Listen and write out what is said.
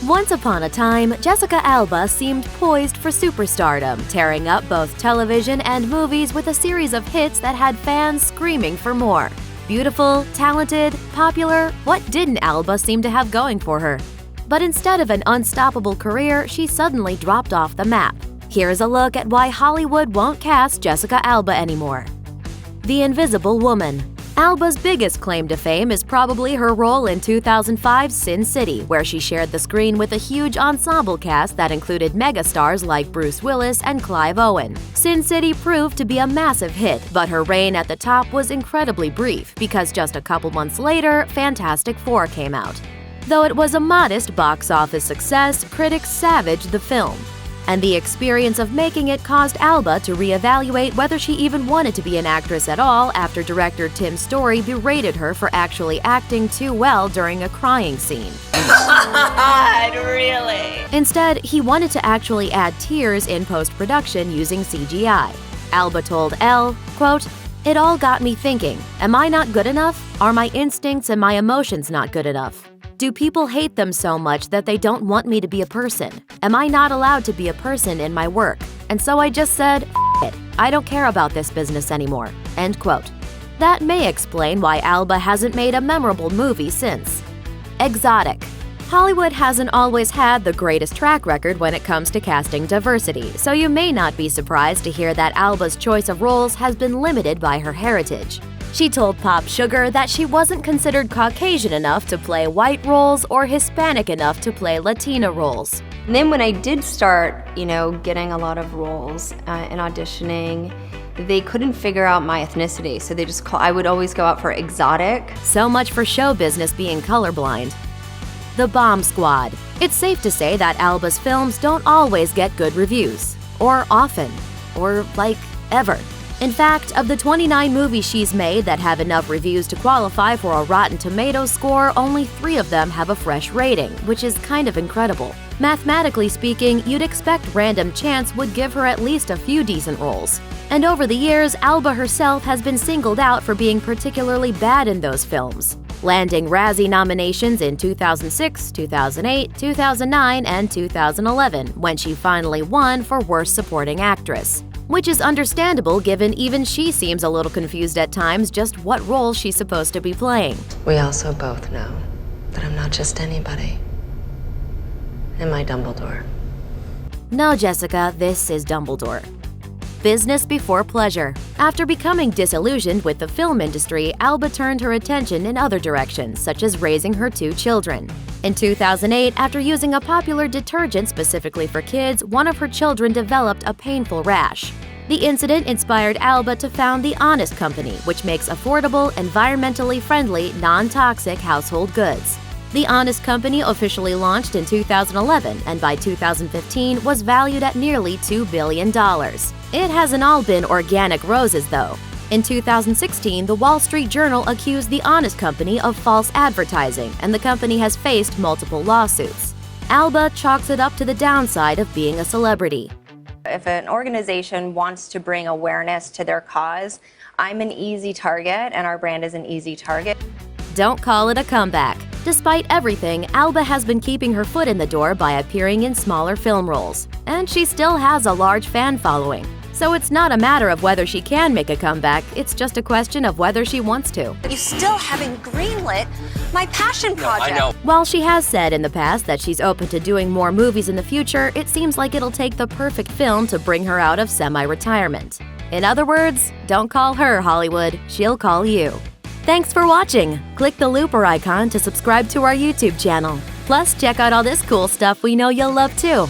Once upon a time, Jessica Alba seemed poised for superstardom, tearing up both television and movies with a series of hits that had fans screaming for more. Beautiful, talented, popular, what didn't Alba seem to have going for her? But instead of an unstoppable career, she suddenly dropped off the map. Here's a look at why Hollywood won't cast Jessica Alba anymore. The Invisible Woman. Alba's biggest claim to fame is probably her role in 2005's Sin City, where she shared the screen with a huge ensemble cast that included megastars like Bruce Willis and Clive Owen. Sin City proved to be a massive hit, but her reign at the top was incredibly brief because just a couple months later, Fantastic Four came out. Though it was a modest box office success, critics savaged the film. And the experience of making it caused Alba to reevaluate whether she even wanted to be an actress at all after director Tim Story berated her for actually acting too well during a crying scene. Really? Instead, he wanted to actually add tears in post-production using CGI. Alba told Elle, quote, "It all got me thinking, am I not good enough? Are my instincts and my emotions not good enough? Do people hate them so much that they don't want me to be a person? Am I not allowed to be a person in my work? And so I just said, F it, I don't care about this business anymore." End quote. That may explain why Alba hasn't made a memorable movie since. Exotic. Hollywood hasn't always had the greatest track record when it comes to casting diversity, so you may not be surprised to hear that Alba's choice of roles has been limited by her heritage. She told Pop Sugar that she wasn't considered Caucasian enough to play white roles or Hispanic enough to play Latina roles. And then when I did start, getting a lot of roles and auditioning, they couldn't figure out my ethnicity, so I would always go out for exotic. So much for show business being colorblind. The Bomb Squad. It's safe to say that Alba's films don't always get good reviews. Or often. Or, ever. In fact, of the 29 movies she's made that have enough reviews to qualify for a Rotten Tomatoes score, only 3 of them have a fresh rating, which is kind of incredible. Mathematically speaking, you'd expect random chance would give her at least a few decent roles. And over the years, Alba herself has been singled out for being particularly bad in those films, landing Razzie nominations in 2006, 2008, 2009, and 2011, when she finally won for Worst Supporting Actress. Which is understandable given even she seems a little confused at times just what role she's supposed to be playing. We also both know that I'm not just anybody. Am I Dumbledore? No, Jessica, this is Dumbledore. Business before pleasure. After becoming disillusioned with the film industry, Alba turned her attention in other directions, such as raising her 2 children. In 2008, after using a popular detergent specifically for kids, one of her children developed a painful rash. The incident inspired Alba to found The Honest Company, which makes affordable, environmentally friendly, non-toxic household goods. The Honest Company officially launched in 2011 and by 2015 was valued at nearly $2 billion. It hasn't all been organic roses, though. In 2016, the Wall Street Journal accused The Honest Company of false advertising, and the company has faced multiple lawsuits. Alba chalks it up to the downside of being a celebrity. If an organization wants to bring awareness to their cause, I'm an easy target, and our brand is an easy target. Don't call it a comeback. Despite everything, Alba has been keeping her foot in the door by appearing in smaller film roles, and she still has a large fan following. So it's not a matter of whether she can make a comeback, it's just a question of whether she wants to. You still haven't greenlit my passion project. I know. While she has said in the past that she's open to doing more movies in the future, it seems like it'll take the perfect film to bring her out of semi-retirement. In other words, don't call her Hollywood, she'll call you. Thanks for watching! Click the looper icon to subscribe to our YouTube channel. Plus, check out all this cool stuff we know you'll love too.